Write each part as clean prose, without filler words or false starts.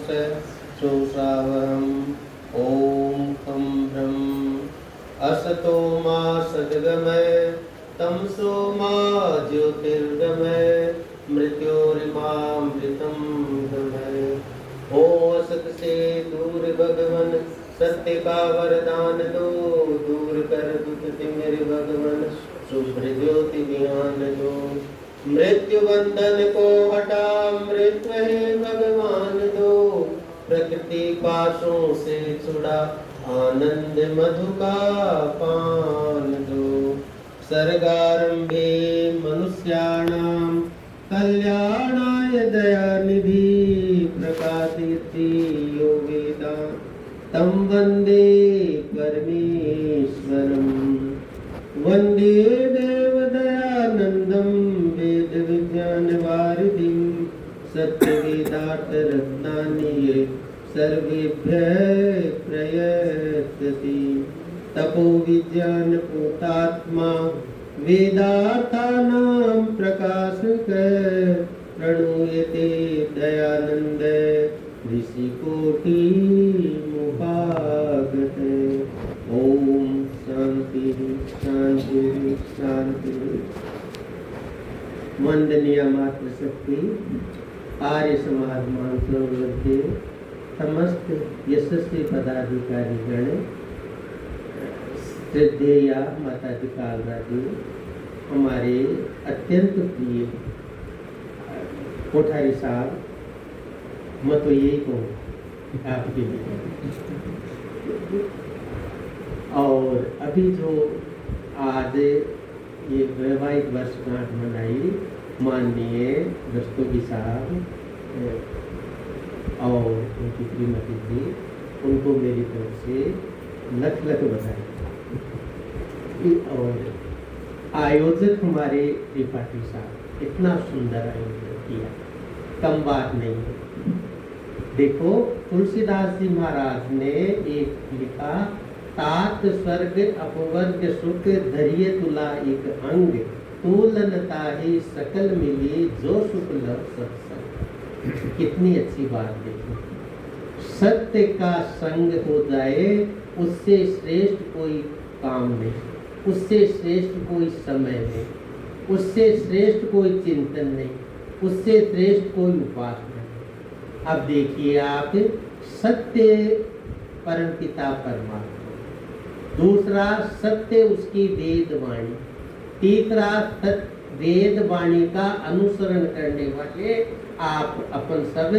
श्रोत्रावहम् ॐ खं ब्रह्म असतो मा सद्गमय तमसो मा ज्योतिर्गमय मृत्योर्मामृतं गमय। ओम असत से दूर भगवन सत्य का वरदान दो, दूर कर दुख तिमिर भगवन शुभ्र ज्योति ज्ञान दो। मृत्यु बंधन को हटा मृत्यु है भगवान दो, प्रकृति पाशों से छुड़ा आनंद मधु का पान दो। सर्गारंभे मनुष्याणां कल्याणाय दयानिधि प्रकाशयति यो वेदान् तं वन्दे परमेश्वरम्। वन्दे देवदयानन्दं वेदविज्ञानवारिधिं सत्यवेदार्थरत्नानि ये सर्वेभ्यः प्रयच्छति। तपोविज्ञानपूतात्मा वेदार्थानां प्रकाशकः प्रणूयते दयानन्द ऋषिकोटिमुपागतः। ओम शांति शांति शांति। वंदनीय मातृशक्ति आर्य समाज मानसरोवर के समस्त यशस्वी पदाधिकारी गण, श्रद्धेय माता जी कालरा जी, हमारे अत्यंत प्रिय कोठारी साहब, मैं तो यही कहूँ आपके लिए। और अभी जो आज ये वैवाहिक वर्षगांठ मनाई माननीय दस्तोगी साहब और उनकी श्रीमती जी, उनको मेरी तरफ से लख लख बधाई। और आयोजक हमारे त्रिपाठी साहब, इतना सुंदर आयोजन किया, कम बात नहीं है। देखो तुलसीदास जी महाराज ने एक लिखा, तात स्वर्ग अपवर्ग सुख धरिये तुला एक अंग, तूलन ताहि सकल मिली जो सुख लव सत्संग। कितनी अच्छी बात देखो, सत्य का संग हो जाए उससे श्रेष्ठ कोई काम नहीं, उससे श्रेष्ठ कोई समय नहीं, उससे श्रेष्ठ कोई चिंतन नहीं, उससे श्रेष्ठ कोई उपासना नहीं। अब देखिए आप, सत्य परमपिता परमात्मा, दूसरा सत्य उसकी वेद वाणी, तीसरा वेद वाणी का अनुसरण करने वाले आप अपन सब,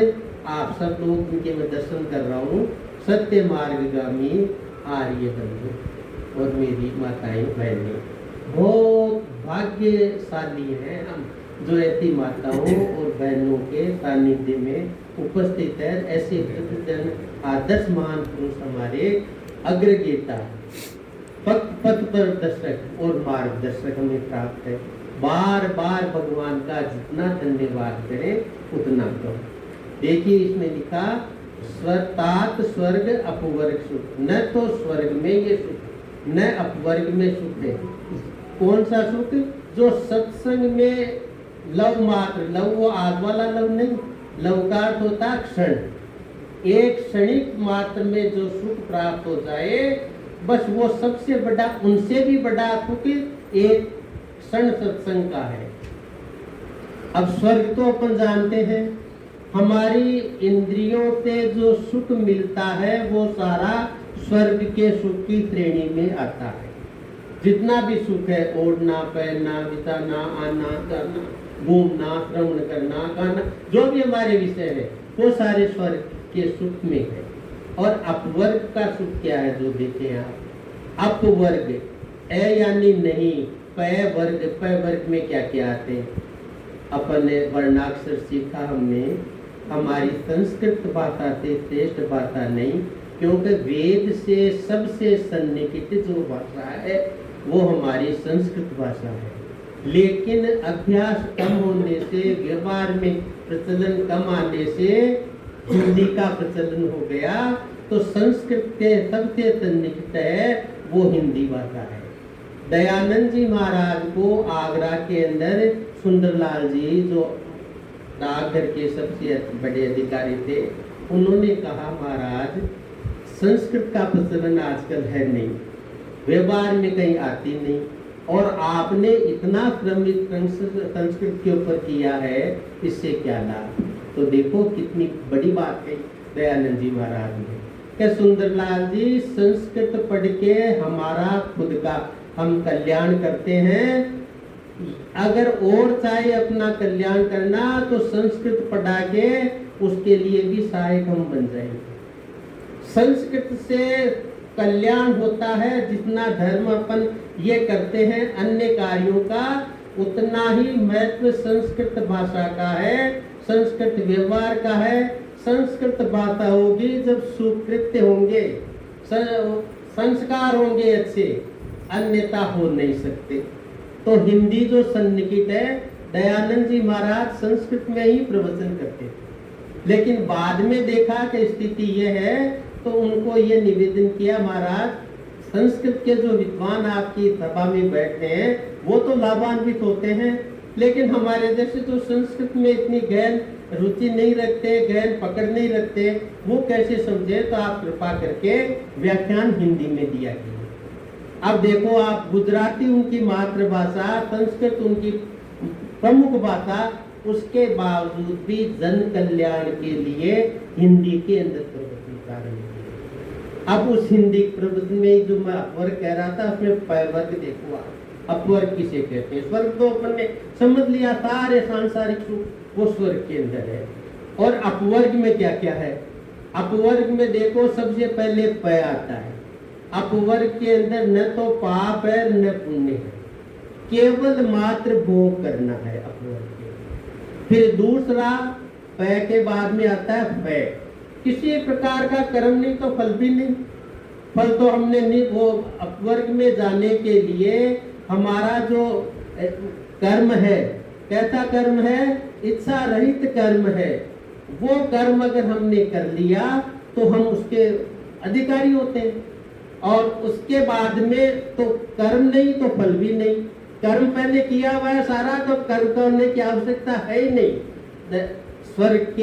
आप सब लोग उनके मैं दर्शन कर रहा हूँ, सत्य मार्गगामी आर्य बंधु और मेरी माताएं बहनें, बहुत भाग्यशाली हैं हम जो ऐसी माताओं और बहनों के सानिध्य में उपस्थित है। ऐसे जन आदर्श महान पुरुष हमारे अग्रगेता, पथ प्रदर्शक और मार्गदर्शक हमें प्राप्त है। बार बार भगवान का जितना धन्यवाद करें उतना कम। देखिए इसमें लिखा, स्वतात स्वर्ग अपवर्ग सुख, न तो स्वर्ग में ये सुख न अपवर्ग में सुख है। कौन सा सुख? जो सत्संग में लव मात्र, लव वो आग वाला लव नहीं, लव का अर्थ होता क्षण, एक क्षणिक मात्र में जो सुख प्राप्त हो जाए, बस वो सबसे बड़ा, उनसे भी बड़ा सुख एक क्षण सत्संग का है। अब स्वर्ग तो अपन जानते हैं, हमारी इंद्रियों से जो सुख मिलता है वो सारा स्वर्ग के सुख की श्रेणी में आता है। जितना भी सुख है, ओढ़ना, पहनना, बिताना, आना, जाना, घूमना, श्रवण करना, गाना, जो भी हमारे विषय है वो सारे स्वर्ग के सुख में है। और अपवर्ग का सुख क्या है जो देखें आप, अपवर्ग ए यानी नहीं, पै वर्ग, पै वर्ग में क्या क्या आते हैं? अपन ने वर्णाक्षर सीखा हमने, हमारी संस्कृत भाषा से श्रेष्ठ भाषा नहीं, क्योंकि वेद से सबसे सन्निकट जो भाषा है वो हमारी संस्कृत भाषा है। लेकिन अभ्यास कम होने से, व्यवहार में प्रचलन कम आने से हिंदी का प्रचलन हो गया, तो संस्कृत के सबसे सन्निकट है वो हिंदी भाषा है। दयानंद जी महाराज को आगरा के अंदर सुंदरलाल जी, जो डाकघर के सबसे बड़े अधिकारी थे, उन्होंने कहा महाराज संस्कृत का प्रचलन आजकल है नहीं, व्यवहार में कहीं आती नहीं, और आपने इतना श्रमित संस्कृत के ऊपर किया है, इससे क्या लाभ। तो देखो कितनी बड़ी बात है दयानंद जी महाराज ने। क्या सुंदरलाल जी संस्कृत पढ़ के हमारा खुद का हम कल्याण करते हैं। अगर और चाहे अपना कल्याण करना तो संस्कृत पढ़ा के उसके लिए भी सहायक हम बन जाएंगे। संस्कृत से कल्याण होता है, जितना धर्म अपन ये करते हैं अन्य कार्यों का, उतना ही महत्व संस्कृत भाषा का है, संस्कृत व्यवहार का है। संस्कृत भाषा होगी जब सुकृत्य होंगे, संस्कार होंगे अच्छे, अन्यथा हो नहीं सकते। तो हिंदी जो सन्निहित है, दयानंद जी महाराज संस्कृत में ही प्रवचन करते थे, लेकिन बाद में देखा कि स्थिति यह है, तो उनको ये निवेदन किया महाराज संस्कृत के जो विद्वान आपकी सभा में बैठते हैं वो तो लाभान्वित होते हैं, लेकिन हमारे जैसे जो संस्कृत में इतनी गहन रुचि नहीं रखते, गहन पकड़ नहीं रखते, वो कैसे समझे। तो आप कृपा करके व्याख्यान हिंदी में दिया कीजिए। अब देखो आप, गुजराती उनकी मातृभाषा, संस्कृत उनकी प्रमुख भाषा, उसके बावजूद भी जन कल्याण के लिए हिंदी के अंदर प्रवचन प्रारंभ किया। अब उस हिंदी प्रवचन में जो मैं अपवर्ग कह रहा था, उसमें पैवर्ग देखो आप, अपवर्ग किसे कहते हैं। स्वर्ग तो अपन ने समझ लिया, सारे सांसारिक सुख वो स्वर्ग के अंदर है। और अपवर्ग में क्या क्या है। अपवर्ग में देखो सबसे पहले प आता है। अपवर्ग के अंदर न तो पाप है न पुण्य है, केवल मात्र भोग करना है अपवर्ग के। फिर दूसरा प के बाद में आता है फ, किसी प्रकार का कर्म नहीं तो फल भी नहीं। फल तो हमने नहीं, वो अपवर्ग में जाने के लिए हमारा जो कर्म है, कैसा कर्म है, इच्छा रहित कर्म है। वो कर्म अगर हमने कर लिया तो हम उसके अधिकारी होते हैं। और उसके बाद में तो कर्म नहीं तो फल भी नहीं। कर्म पहले किया हुआ है सारा, तो कर्म करने की आवश्यकता है ही नहीं। स्वर्ग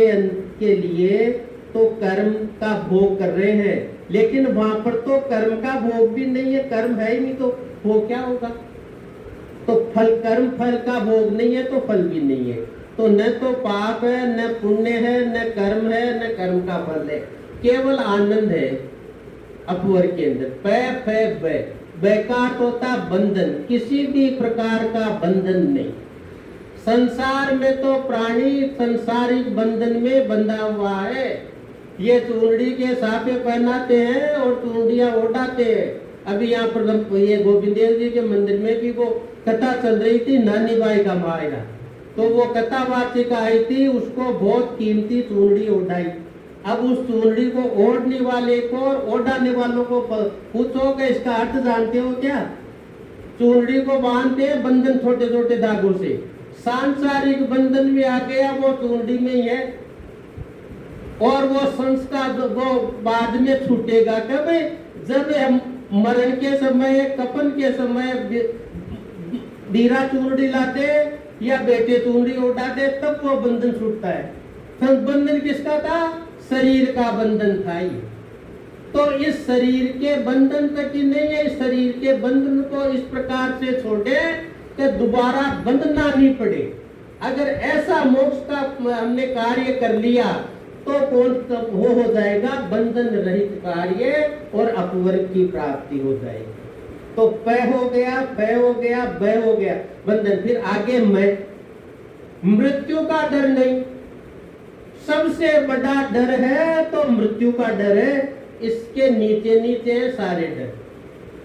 के लिए तो कर्म का भोग कर रहे हैं, लेकिन वहां पर तो कर्म का भोग भी नहीं है, कर्म है ही नहीं, तो भोग क्या होगा। तो फल, कर्म फल का भोग नहीं है तो फल भी नहीं है। तो न तो पाप है, न पुण्य है, न कर्म है, न कर्म का फल है, केवल आनंद है अपवर्ग के अंदर। प बैकाट होता बंधन, किसी भी प्रकार का बंधन नहीं। संसार में तो प्राणी संसारिक बंधन में बंधा हुआ है। ये चूड़ी के साफे पहनाते हैं और चूड़ियां उड़ाते हैं। अभी यहाँ पर ये गोविंद देव जी के मंदिर में भी वो कथा चल रही थी, नानी बाई का मायरा। तो वो कथावाचिक आई थी, उसको बहुत कीमती चूड़ी उड़ाई। अब उस चूड़ी को ओढ़ने वाले को और ओढ़ाने वालों को पूछो कि इसका अर्थ जानते हो क्या। चूड़ी को बांधते हैं बंधन छोटे छोटे धागों से, सांसारिक बंधन में आ गया वो चूड़ी में ही है। और वो संस्कार वो बाद में छूटेगा कब, जब हम मरण के समय, कफन के समय बीरा चूड़ी लाते या बेटे चूड़ी उड़ाते, तब वो बंधन छूटता है। बंधन किसका था, शरीर का बंधन था ये। तो इस शरीर के बंधन तक ही नहीं है, इस शरीर के बंधन को इस प्रकार से छोड़े कि दोबारा बंधना नहीं पड़े। अगर ऐसा मोक्ष का हमने कार्य कर लिया तो कौन तब हो जाएगा बंधन रहित कार्य, और अपवर्ग की प्राप्ति हो जाएगी। तो प हो गया, फ हो गया, ब हो गया बंधन। फिर आगे मैं, मृत्यु का डर नहीं। सबसे बड़ा डर है तो मृत्यु का डर है। इसके नीचे नीचे है सारे डर।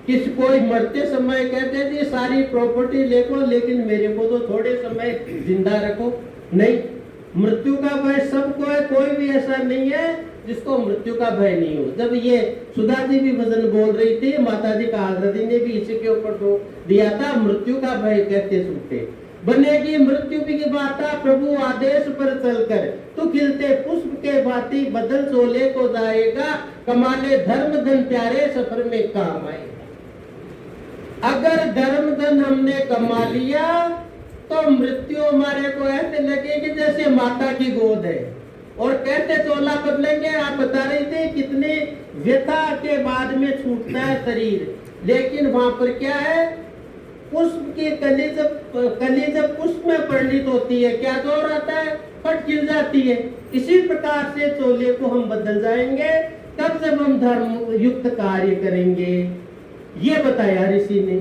किसी कोई मरते समय कहते थे सारी प्रॉपर्टी लेको, लेकिन मेरे को तो थोड़े समय जिंदा रखो। नहीं, मृत्यु का भय सबको है, कोई भी ऐसा नहीं है जिसको मृत्यु का भय नहीं हो। जब ये सुधा जी भी भजन बोल रही थी, माता जी का आजादी ने भी इसी के ऊपर जोर दिया था, मृत्यु का भय कहते सुनते। बनेगी मृत्यु की बाता प्रभु आदेश पर चलकर, तू खिलते पुष्प के भांति बदल चोले को जाएगा, कमाले धर्म धन प्यारे सफर में काम आएगा। अगर धर्म धन हमने कमा लिया तो मृत्यु हमारे को ऐसे लगेगी जैसे माता की गोद है, और कैसे चोला बदलेंगे? आप बता रहे थे कितने व्यथा के बाद में छूटता है शरीर, लेकिन वहां पर क्या है, पुष्प की कली जब पुष्प में परिणित होती है, क्या जोर आता है? फट गिर जाती है। इसी प्रकार से चोले को हम बदल जाएंगे तब जब हम धर्म युक्त कार्य करेंगे, ये बताया ऋषि ने।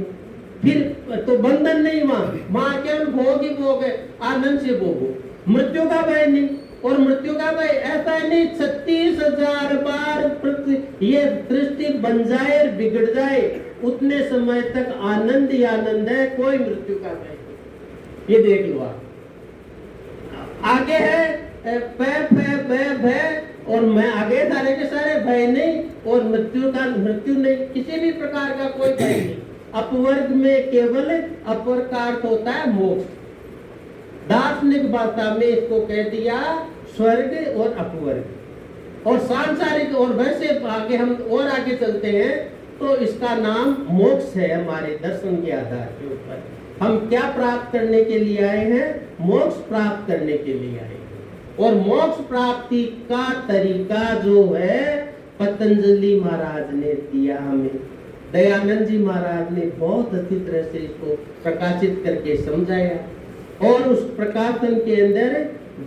फिर तो बंधन नहीं, वहां केवल भोग ही भोग है, आनंद से भोगो, मृत्यु का भय नहीं। और मृत्यु का भय ऐसा नहीं 36,000 बार ये दृष्टि बन जाए बिगड़ जाए, उतने समय तक आनंद ही आनंद है, कोई मृत्यु का भय नहीं। ये देख लो आप। आगे है भय और मैं आगे सारे के सारे भय नहीं, और मृत्यु नहीं, किसी भी प्रकार का कोई भय नहीं। अपवर्ग में केवल अपर का अर्थ होता है मोक्ष। दार्शनिक भाषा में इसको कह दिया स्वर्ग और अपवर्ग। और सांसारिक, और वैसे आगे हम और आगे चलते हैं तो इसका नाम मोक्ष है। हमारे दर्शन के आधार के ऊपर हम क्या प्राप्त करने के लिए आए हैं? मोक्ष प्राप्त करने के लिए आए हैं। और मोक्ष प्राप्ति का तरीका जो है पतंजलि महाराज ने दिया हमें। दयानंद जी महाराज ने बहुत अच्छी तरह से इसको प्रकाशित करके समझाया। और उस प्रकाशन के अंदर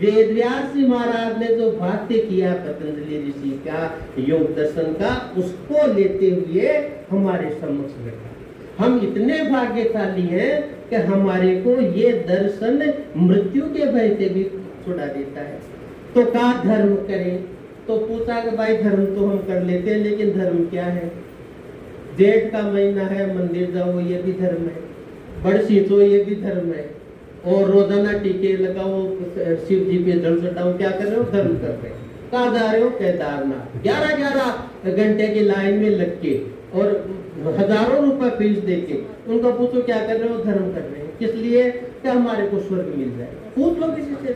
वेदव्यास जी महाराज ने जो भाष्य किया पतंजलि ऋषि का योग दर्शन का, उसको लेते हुए हमारे समक्ष रखा। हम इतने भाग्यशाली हैं कि हमारे को ये दर्शन मृत्यु के भय से भी छुड़ा देता है। तो क्या धर्म करें? तो पूछा कि भाई धर्म तो हम कर लेते हैं, लेकिन धर्म क्या है? जेठ का महीना है, मंदिर जाओ, ये भी धर्म है। बरसीचो, ये भी धर्म है। और रोजाना टीके लगाओ, शिव जी पे जल चढ़ाओ, क्या कर रहे हो? धर्म कर रहे हो। कहाँ जा रहे हो? केदारनाथ। 11 घंटे की लाइन में लग के और हजारों रुपए फीस देके उनको पूछो क्या कर रहे हो? धर्म कर रहे हैं। किस लिए? कि हमारे को स्वर्ग मिल जाए। पूछ लो किसी से।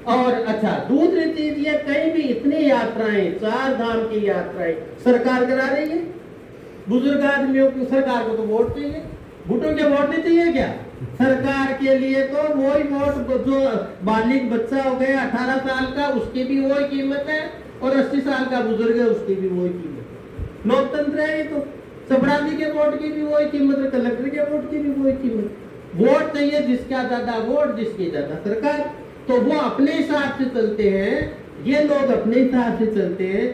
और अच्छा, दूसरी चीज ये, कहीं भी इतनी यात्राएं, 4 धाम की यात्राएं सरकार करा रही है। बुजुर्ग आदमियों की सरकार को तो वोट चाहिए, भुट्टो के वोट नहीं चाहिए क्या? सरकार के लिए तो वही वोट, जो बालिग बच्चा हो गया 18 साल का, उसकी भी वही कीमत है, और 80 साल का बुजुर्ग है, उसकी भी वही कीमत है। लोकतंत्र है ये तो। चपरासी के वोट की भी वही कीमत है, कलेक्टर के वोट की भी वही कीमत। वोट चाहिए जिसका ज्यादा वोट, जिसकी ज्यादा सरकार। तो वो अपने हिसाब से चलते हैं, ये लोग अपने हिसाब से चलते हैं।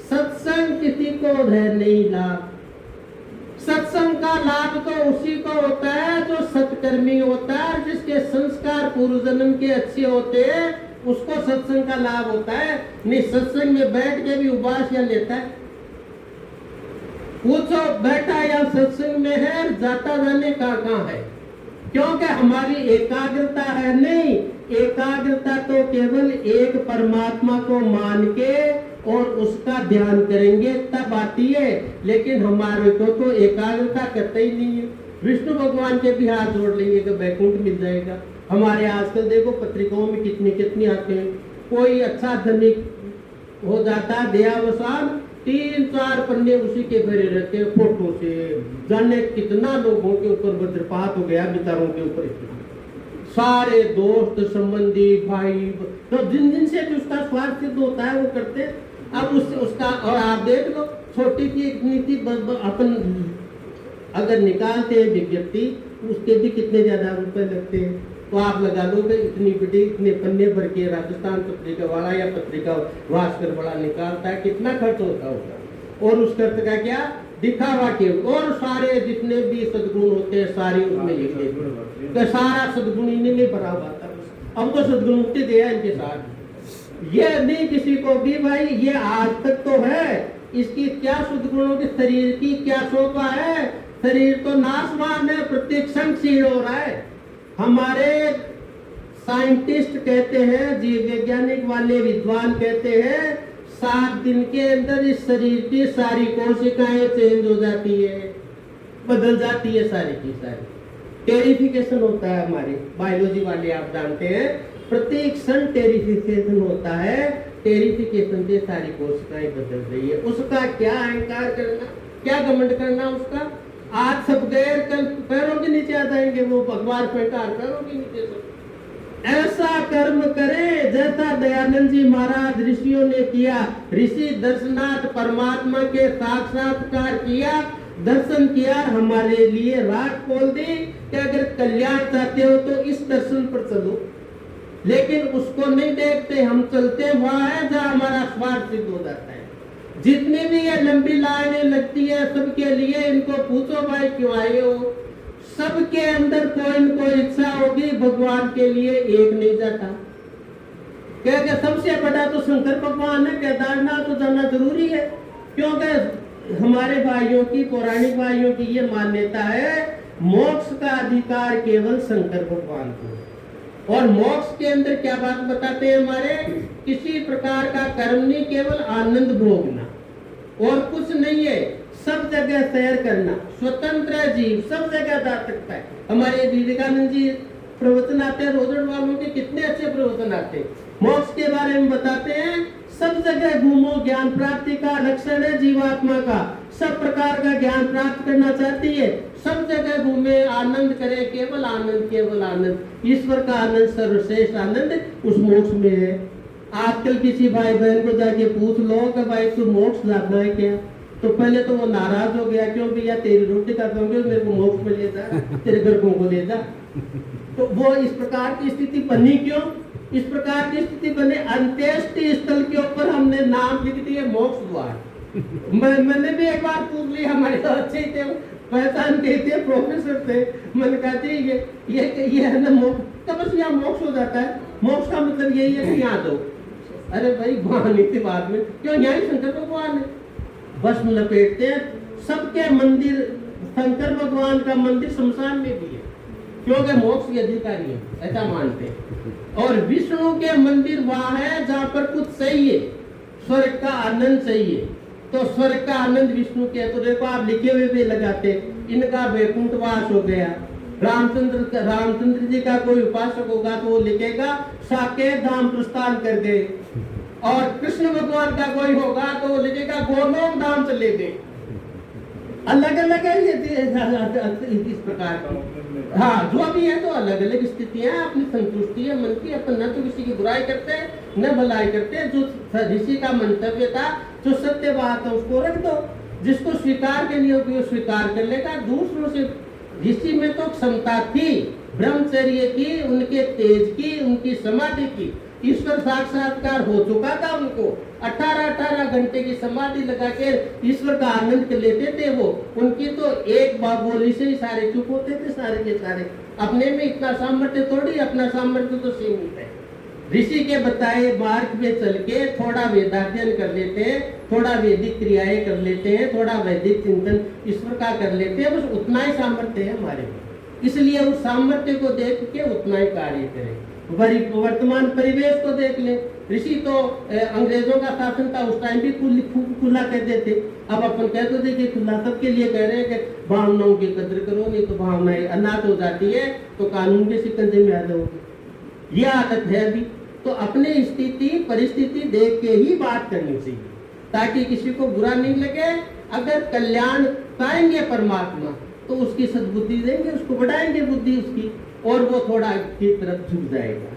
सत्संग किसी को है नहीं लाभ। सत्संग का लाभ तो उसी को होता है जो सत्कर्मी होता है, जिसके संस्कार पूर्व जन्म के अच्छे होते हैं, उसको सत्संग का लाभ होता है। नहीं सत्संग में बैठ के भी उपवास या लेता है? पूछो, बैठा या सत्संग में है, जाता जाने का कहाँ है? क्योंकि हमारी एकाग्रता है नहीं। एकाग्रता तो केवल एक परमात्मा को मान के और उसका ध्यान करेंगे तब आती है, लेकिन हमारे को तो एकाग्रता करते ही नहीं है। विष्णु भगवान के भी हाथ जोड़ लेंगे कि वैकुंठ मिल जाएगा। हमारे आजकल देखो पत्रिकाओं में कितनी आते हैं। कोई अच्छा धनिक हो जाता है, देहावसान, 3-4 पन्ने उसी के भरे रहते हैं फोटो से। जाने कितना लोगों के ऊपर वज्रपात हो गया, बेचारों के ऊपर। सारे दोस्त संबंधी भाई, तो जिन से भी उसका स्वास्थ्य होता है वो करते हैं। अब उसका, और आप देख लो छोटी सी एक नीति अपन अगर निकालते हैं विज्ञप्ति, उसके भी कितने ज्यादा रुपए लगते हैं। तो आप लगा लो कि इतनी बड़ी, इतने पन्ने भर के राजस्थान पत्रिका वाला या पत्रिका भास्कर वाला निकालता है, कितना खर्च होता होगा। और उस खर्च का क्या दिखावा के, और सारे जितने भी सद्गुण होते हैं सारे उसमें लिखे, तो सारा सद्गुण इन्हीं में भरा हुआ था। अब तो सद्गुण मुक्ति दिया इनके साथ। ये नहीं किसी को भी भाई, ये आज तक तो है, इसकी क्या सद्गुणों के शरीर की क्या शोभा है? शरीर तो नाशवान है, प्रत्येक क्षण क्षीण हो रहा है। हमारे साइंटिस्ट कहते हैं, जीव वैज्ञानिक वाले विद्वान कहते हैं, 7 दिन के अंदर इस शरीर की सारी कोशिकाएं चेंज हो जाती है, बदल जाती है सारी की सारी। टेरिफिकेशन होता है हमारे बायोलॉजी वाले, आप जानते हैं, प्रत्येक क्षण टेरिफिकेशन होता है। टेरिफिकेशन से सारी कोशिकाएं बदल रही है। उसका क्या अहंकार करना, क्या घमंड करना उसका? आज सब गैर, कल पैरों के नीचे आ जाएंगे, वो अखबार फेंका पैरों के नीचे सब। ऐसा कर्म करे जैसा दयानंद जी महाराज ऋषियों ने किया। ऋषि दर्शनार्थ परमात्मा के साक्षात्कार किया, दर्शन किया, हमारे लिए राह खोल दी कि अगर कल्याण चाहते हो तो इस दर्शन पर चलो। लेकिन उसको नहीं देखते, हम चलते वहां है जहां हमारा स्वार्थ सिद्ध हो जाता है। जितनी भी ये लंबी लाइनें लगती है सबके लिए, इनको पूछो भाई क्यों आए हो, सबके अंदर कोई न कोई इच्छा होगी, भगवान के लिए एक नहीं जाता। क्या सबसे बड़ा तो शंकर भगवान है, केदारनाथ तो जाना जरूरी है, क्योंकि हमारे भाइयों की, पौराणिक भाइयों की ये मान्यता है मोक्ष का अधिकार केवल शंकर भगवान को। और मोक्ष के अंदर क्या बात बताते हैं हमारे, किसी प्रकार का कर्म नहीं, केवल आनंद भोगना और कुछ नहीं है। सब जगह सैर करना, स्वतंत्र जीव सब जगह जा सकता है। हमारे विवेकानंद जी प्रवचन आते हैं, रोजड़ वालों के कितने अच्छे प्रवचन आते हैं, मोक्ष के बारे में बताते हैं। सब जगह घूमो, ज्ञान प्राप्ति का लक्षण है जीवात्मा का, सब प्रकार का ज्ञान प्राप्त करना चाहती है, सब जगह घूमे, आनंद करे, केवल आनंद, केवल आनंद। ईश्वर का आनंद, सर्वश्रेष्ठ आनंद उस मोक्ष में है। आजकल किसी भाई बहन को जाके पूछ लो कि भाई तू मोक्ष जाना है क्या, तो पहले तो वो नाराज हो गया, क्यों भैया तेरी रोटी का दोगे, मेरे को मोक्ष में ले जा, तेरे गर्भों को ले जा। तो वो इस प्रकार की स्थिति बनी क्यों, इस प्रकार की स्थिति बने, अंत्येष्टि स्थल के ऊपर हमने नाम लिख दिए मोक्ष द्वार। मैंने भी एक बार पूछ लिया, हमारे तो अच्छे थे, पहचान के थे, प्रोफेसर थे, मैंने कहा जी ये है ना मोक्ष, तो बस यहाँ मोक्ष हो जाता है, मोक्ष का मतलब यही है कि यहाँ दो। अरे भाई वहां नहीं थी बाद में, क्यों यहाँ ही शंकर भगवान है, बस लपेटते हैं। सबके मंदिर, शंकर भगवान का मंदिर शमशान में भी है, क्योंकि मोक्ष के अधिकारी है, ऐसा मानते हैं। और विष्णु के मंदिर वहां है जहां पर कुछ चाहिए, स्वर्ग का आनंद चाहिए, तो स्वर्ग का आनंद विष्णु के। तो देखो आप लिखे हुए भी लगाते, इनका वैकुंठवास हो गया। रामचंद्र जी का कोई उपासक होगा तो वो लिखेगा साकेत धाम प्रस्थान कर गए, और कृष्ण भगवान का कोई होगा तो वो लिखेगा गोलोक धाम चले गए। अलग अलग है ये इस प्रकार की, हाँ जो भी है तो अलग अलग स्थितियां, अपनी संतुष्टि है मन की, अपन न तो किसी की बुराई करते न भलाई करते। जो ऋषि का मंतव्य था, जो सत्य बात है उसको रख दो, जिसको स्वीकार करनी होगी वो स्वीकार कर लेगा। दूसरों से, ऋषि में तो क्षमता थी ब्रह्मचर्य की, उनके तेज की, उनकी समाधि की, ईश्वर साक्षात्कार हो चुका था उनको। 18-18 घंटे की समाधि लगा के ईश्वर का आनंद कर लेते थे वो। उनकी तो एक बोली से ही सारे चुप होते थे, सारे के सारे। अपने में इतना सामर्थ्य थोड़ी, अपना सामर्थ्य तो सीमित है। ऋषि के बताए मार्ग में चल के थोड़ा वेदाध्ययन कर लेते हैं, थोड़ा वैदिक क्रियाएं कर लेते हैं, थोड़ा वैदिक चिंतन ईश्वर का कर लेते हैं, बस उतना ही सामर्थ्य है हमारे में। इसलिए उस सामर्थ्य को देख के उतना ही कार्य करें। वर्तमान परिवेश को देख ले, ऋषि तो अंग्रेजों का शासन था, उस टाइम भी खुला कहते थे। अब अपन कहते थे कि खुला सबके लिए कह रहे हैं कि भावनाओं की कदर करो, नहीं तो भावनाएं अनाथ हो जाती है तो कानून के शिकंजे में आ जाओगे। ये आदत है अभी। तो अपने स्थिति परिस्थिति देख के ही बात करनी चाहिए, ताकि किसी को बुरा नहीं लगे। अगर कल्याण पाएंगे परमात्मा तो उसकी सद्बुद्धि देंगे, उसको बढ़ाएंगे बुद्धि उसकी, और वो थोड़ा की तरफ झुक जाएगा।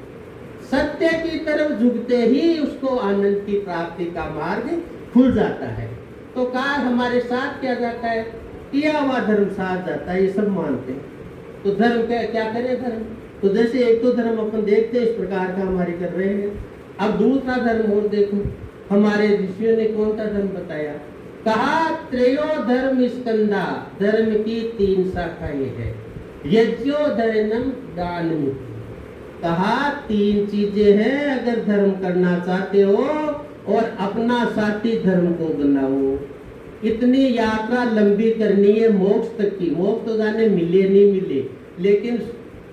सत्य की तरफ झुकते ही उसको आनंद की प्राप्ति का मार्ग खुल जाता है। तो काल हमारे साथ क्या जाता है, किया हुआ धर्म साथ जाता है, ये सब मानते हैं। तो धर्म क्या करे धर्म, तो जैसे एक तो धर्म अपन देखते हैं इस प्रकार का हमारे कर रहे हैं। अब दूसरा धर्म और देखो, हमारे ऋषियों ने कौन सा धर्म बताया, कहा त्रयो धर्म स्कंदा, धर्म की 3 शाखाएं है, यज्ञो धर्म दानम। कहा 3 चीजें हैं, अगर धर्म करना चाहते हो और अपना साथी धर्म को बनाओ। इतनी यात्रा लंबी करनी है मोक्ष तक की, मोक्ष तो जाने मिले नहीं मिले, लेकिन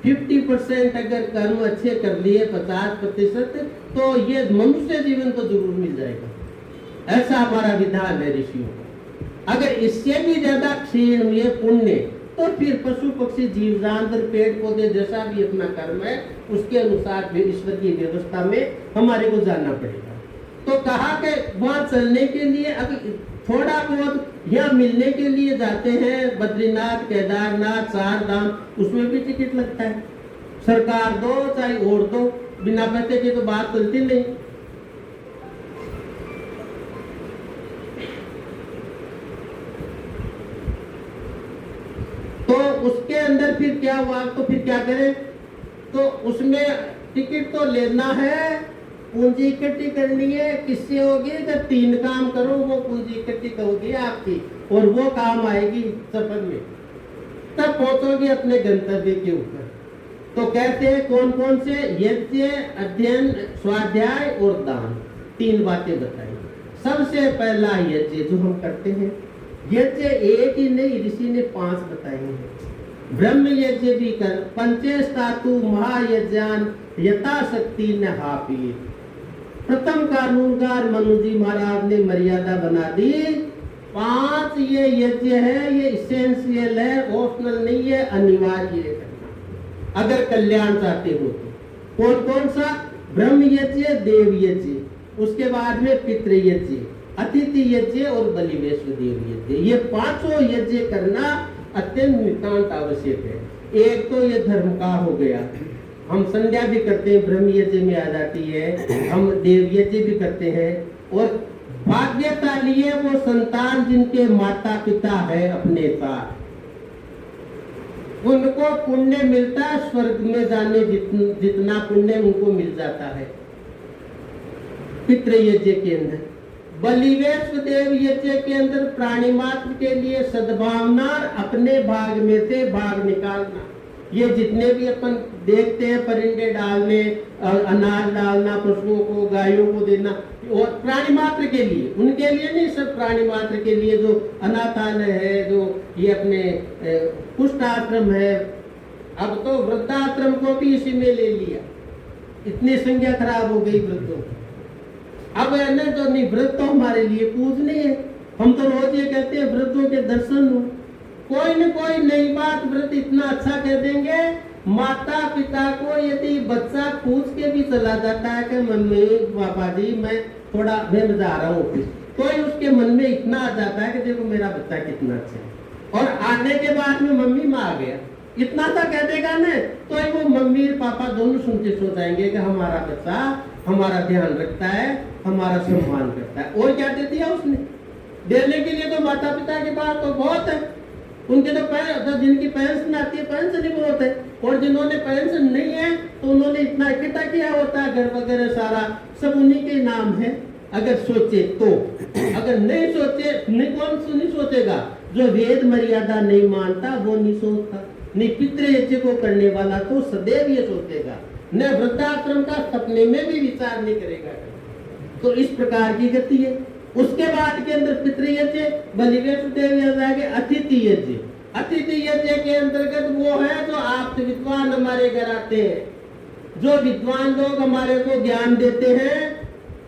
50% अगर कर्म अच्छे कर लिए, 50% तो ये मनुष्य जीवन तो जरूर मिल जाएगा। ऐसा हमारा विधान है ऋषियों का। अगर इससे भी ज्यादा क्षीण ये पुण्य, तो फिर पशु पक्षी जीव जानवर पेड़ पौधे जैसा भी अपना कर्म है उसके अनुसार भी ईश्वर की व्यवस्था में हमारे को जाना पड़ेगा। तो कहा कि वहां चलने के लिए अगर थोड़ा बहुत यहाँ मिलने के लिए जाते हैं, बद्रीनाथ केदारनाथ 4 धाम, उसमें भी टिकट लगता है। सरकार दो चाहे और दो, बिना पैसे की तो बात चलती नहीं। तो उसके अंदर फिर क्या हुआ, तो फिर क्या करें, तो उसमें टिकट तो लेना है, पूंजी इकट्ठी करनी है। किससे होगी, जब 3 काम करो वो पूंजी इकट्ठी होगी आपकी, और वो काम आएगी सफर में, तब पहुंचोगे अपने गंतव्य के ऊपर। तो कहते हैं कौन कौन से, यज्ञ, अध्ययन, स्वाध्याय और दान, 3 बातें बताई। सबसे पहला यज्ञ जो हम करते हैं, यज्ञ एक ही नहीं, ऋषि ने 5 बताए हैं। ब्रह्म यज्ञ भी कर, पंचेष्टातु महायज्ञान यथाशक्ति नहापी। प्रथम कानूनकार मनु जी महाराज ने मर्यादा बना दी, 5 ये यज्ञ है, ये इसेंशियल है, ऑप्शनल नहीं है, अनिवार्य है करना अगर कल्याण चाहते हो तो। कौन कौन सा, ब्रह्म यज्ञ, देव यज्ञ, उसके बाद में पितृ यज्ञ, अतिथि यज्ञ और बलि वैश्वदेव यज्ञ। ये 5 यज्ञ करना अत्यंत नितांत आवश्यक है। एक तो ये धर्म का हो गया, हम संध्या भी करते हैं, ब्रह्म यज्ञ में आ जाती है, हम देव यज्ञ भी करते हैं। और भाग्यशाली है वो संतान जिनके माता पिता है अपने साथ, उनको पुण्य मिलता है, स्वर्ग में जाने जितना पुण्य उनको मिल जाता है। पितृ यज्ञ के अंदर, बलि वैश्वदेव यज्ञ के अंदर प्राणी मात्र के लिए सद्भावना, अपने भाग में से भाग निकालना। ये जितने भी अपन देखते हैं, परिंदे डालने, अनाज डालना, पशुओं को, गायों को देना, और प्राणी मात्र के लिए, उनके लिए नहीं, सब प्राणी मात्र के लिए। जो अनाथालय है, जो ये अपने कुष्ठ आश्रम है, अब तो वृद्धाश्रम को भी इसी में ले लिया, इतनी संख्या खराब हो गई वृद्धों। अब है ना, जो नहीं, व्रत तो हमारे लिए पूजनीय है, हम तो रोज ये कहते हैं वृद्धों के दर्शन हो। कोई न कोई नई बात व्रत इतना अच्छा कह देंगे, माता पिता को यदि बच्चा पूछ के भी चला जाता है कि मम्मी पापा जी मैं थोड़ा मैं जा रहा हूँ ऑफिस, तो उसके मन में इतना आ जाता है कि देखो मेरा बच्चा कितना अच्छा है, और आने के बाद में मम्मी माँ आ गया, इतना सा कह देगा ना, तो वो मम्मी पापा दोनों सुनते सो जाएंगे कि हमारा बच्चा हमारा ध्यान रखता है, हमारा सम्मान करता है। और क्या दे दिया उसने, देने के लिए तो माता पिता के पास तो बहुत है, उनके तो जिनकी पेंशन आती है पेंशन ही बहुत है, और जिन्होंने पेंशन नहीं है तो उन्होंने इतना इकट्ठा किया होता है, घर वगैरह सारा सब उन्हीं के नाम है। अगर सोचे तो, अगर नहीं सोचे, नहीं कौन नहीं सोचेगा, जो वेद मर्यादा नहीं मानता वो नहीं सोचता, नहीं पितृ यज्ञ को करने वाला तो सदैव ये सोचेगा, न वृद्धाश्रम का सपने में भी विचार नहीं करेगा। तो इस प्रकार की गति है। उसके बाद के अंदर पितृ यज्ञ, बलि वैश्वदेव यज्ञ, अतिथि यज्ञ। अतिथि यज्ञ के अंतर्गत वो है जो आप विद्वान हमारे घर आते हैं, जो विद्वान लोग हमारे को ज्ञान देते हैं,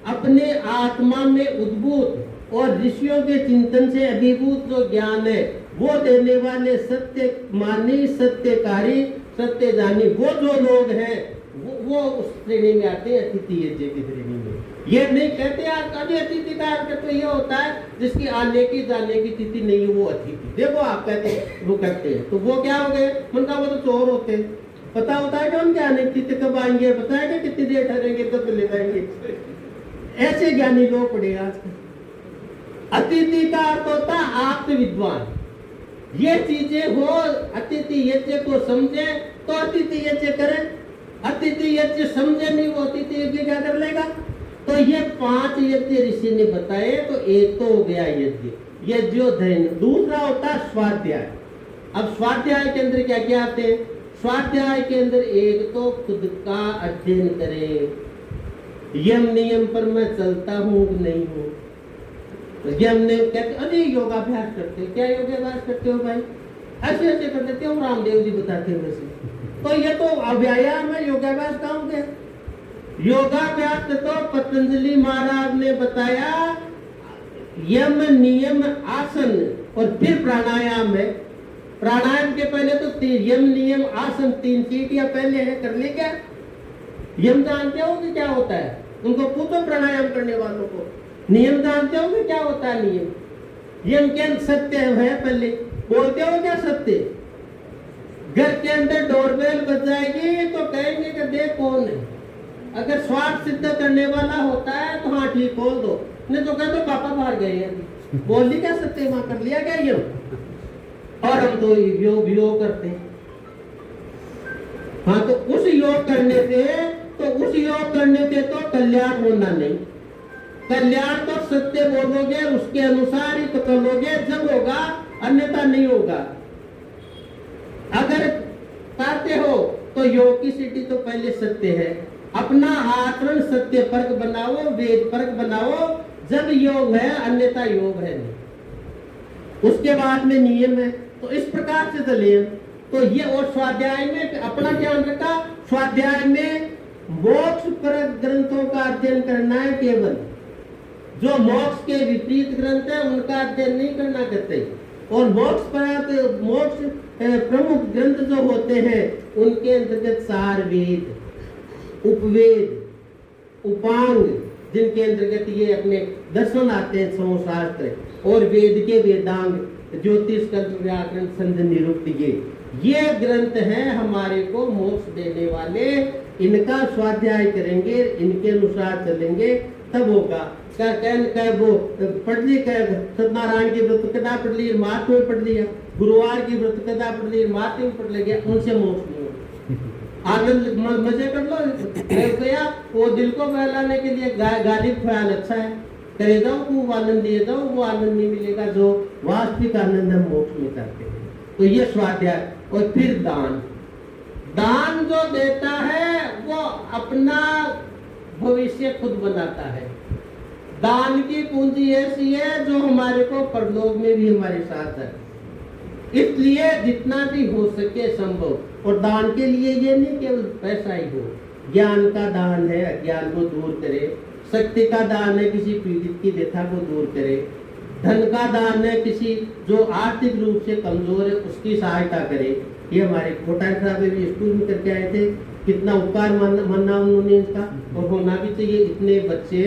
अपने आत्मा में उद्भूत और ऋषियों के चिंतन से अभिभूत जो ज्ञान है वो देने वाले सत्य मानी, सत्यकारी, सत्य जानी, वो जो लोग हैं वो उस श्रेणी में आते हैं, अतिथि यज्ञ की श्रेणी में। ये नहीं कहते आज अभी अतिथि का अर्थ तो ये होता है जिसकी आने की जाने की तिथि नहीं है वो अतिथि। देखो आप कहते हैं वो करते हैं, तो वो क्या हो गए, उनका वो तो चोर होते हैं, पता होता है कि उनके आने की तिथि कब आएंगे, पता है कि कितनी देर ठहरेंगे तब ले जाएंगे। ऐसे ज्ञानी लोग पड़े आज। अतिथि का अर्थ होता है आप विद्वान, ये चीजें हो, अतिथि यज्ञ को समझे तो अतिथि यज्ञ करें, अतिथि यज्ञ समझे नहीं वो अतिथि यज्ञ क्या कर लेगा। तो ये 5 यज्ञ ऋषि ने बताए, तो एक तो हो गया यज्ञ, यज्ञोध्ययन। दूसरा होता है स्वाध्याय। अब स्वाध्याय के अंदर क्या क्या आते हैं, स्वाध्याय के अंदर एक तो खुद का अध्ययन करें, यम नियम पर मैं चलता हूँ कि नहीं हूँ। यम ने कहते अरे योगाभ्यास करते, क्या योगाभ्यास करते हो भाई, ऐसे ऐसे कर देते हो, रामदेव जी बताते हैं वैसे। तो ये तो व्यायाम है, योगाभ्यास कहाँ हो गया। योगाभ्यास तो पतंजलि महाराज ने बताया, यम नियम आसन और फिर प्राणायाम है। प्राणायाम के पहले तो यम नियम आसन 3 चीटियां पहले है, कर ले क्या। यम जानते हो कि क्या होता है, उनको पूछो प्राणायाम करने वालों को। नियम जानते हो कि क्या होता है नियम, यम क्या सत्य है, पहले बोलते हो क्या सत्य, घर के अंदर डोरबेल बज जाएगी तो कहेंगे कि देख कौन है। अगर स्वार्थ सिद्ध करने वाला होता है तो हाँ ठीक खोल दो, नहीं तो कह दो पापा बाहर गए हैं, बोल नहीं कह सकते, वहां कर लिया क्या ये। और हम तो योग करते हैं। हाँ तो उस योग करने से तो कल्याण होना नहीं। कल्याण तो सत्य बोलोगे, उसके अनुसार ही तो करोगे जब होगा, अन्यथा नहीं होगा। अगर पाते हो तो योग की सीढ़ी तो पहले सत्य है। अपना आचरण सत्य परक बनाओ, वेद परक बनाओ, जब योग है, अन्यथा योग है नहीं। उसके बाद में नियम है। तो इस प्रकार से चले। तो ये और स्वाध्याय में अपना ध्यान रखा, स्वाध्याय में मोक्ष परक ग्रंथों का अध्ययन करना है। केवल जो मोक्ष के विपरीत ग्रंथ है उनका अध्ययन नहीं करना कहते। और मोक्ष प्रमुख ग्रंथ जो होते हैं उनके अंतर्गत सार वेद, उपवेद, उपांग, जिनके अंतर्गत ये अपने दर्शन आते हैं, समूहशास्त्र, और वेद के वेदांग, ज्योतिष, कल्प, व्याकरण, छंद, निरुक्त, ये ग्रंथ हैं हमारे को मोक्ष देने वाले। इनका स्वाध्याय करेंगे, इनके अनुसार चलेंगे, तब होगा। वो पढ़ ली, सत्यनारायण की व्रत कथा पढ़ ली, महात्मा पढ़ लिया, गुरुवार की व्रत कथा पढ़ ली, महात्मा पढ़ लिया, उनसे मोक्ष नहीं होगा। आनंद मजे कर लो गया, वो दिल को बहलाने के लिए गालिब ख्याल अच्छा है, करे जाओ खूब आनंद दिए जाओ, वो आनंद नहीं मिलेगा जो वास्तविक आनंद हम मोक्ष में करते हैं। तो ये स्वाध्याय। और फिर दान जो देता है वो अपना भविष्य खुद बनाता है। दान की पूंजी ऐसी है जो हमारे को परलोक में भी हमारे साथ है। इसलिए जितना भी हो सके संभव, और दान के लिए ये नहीं केवल पैसा ही हो, ज्ञान का दान है, अज्ञान को दूर करे, शक्ति का दान है, किसी पीड़ित की व्यथा को दूर करे, धन का दान है, किसी जो आर्थिक रूप से कमजोर है उसकी सहायता करे। ये हमारे कोटाई साहब भी स्कूल में करके आए थे, कितना उपकार मानना उन्होंने इसका, और होना भी चाहिए। इतने बच्चे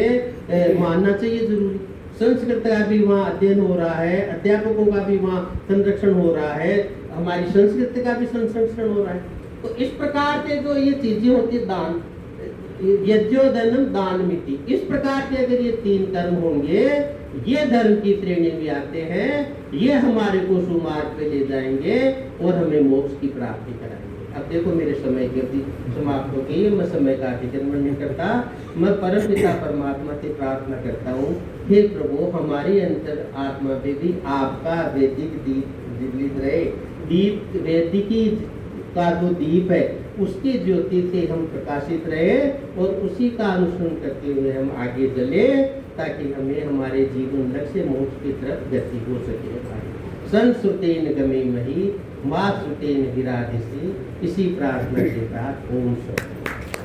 मानना चाहिए जरूरी। संस्कृत का भी वहाँ अध्ययन हो रहा है, अध्यापकों का भी वहाँ संरक्षण हो रहा है, हमारी संस्कृति का भी संरक्षण हो रहा है। तो इस प्रकार के जो ये चीजें होती है, दान, यज्ञोदनम दान मिति, इस प्रकार के अगर ये तीन कर्म होंगे, ये धर्म की श्रेणी में आते हैं, ये हमारे को सुमार्ग पे ले जाएंगे और हमें मोक्ष की प्राप्ति कराएंगे। अब देखो मेरे समय की अवधि समाप्त हो गई, मैं समय का अतिक्रमण नहीं करता। मैं परम पिता परमात्मा से प्रार्थना करता हूँ, हे प्रभु हमारे अंतर आत्मा पे भी आपका वैदिक दीप ज्वलित रहे। दीप वैदिकी का जो दीप है उसकी ज्योति से हम प्रकाशित रहे और उसी का अनुसरण करते हुए हम आगे चले, ताकि हमें हमारे जीवन लक्ष्य मोक्ष की तरफ गति हो सके। संस्रुतेन गमे मही, माँ श्रुतेन विराधिसी, इसी प्रार्थना के साथ ओम शांति।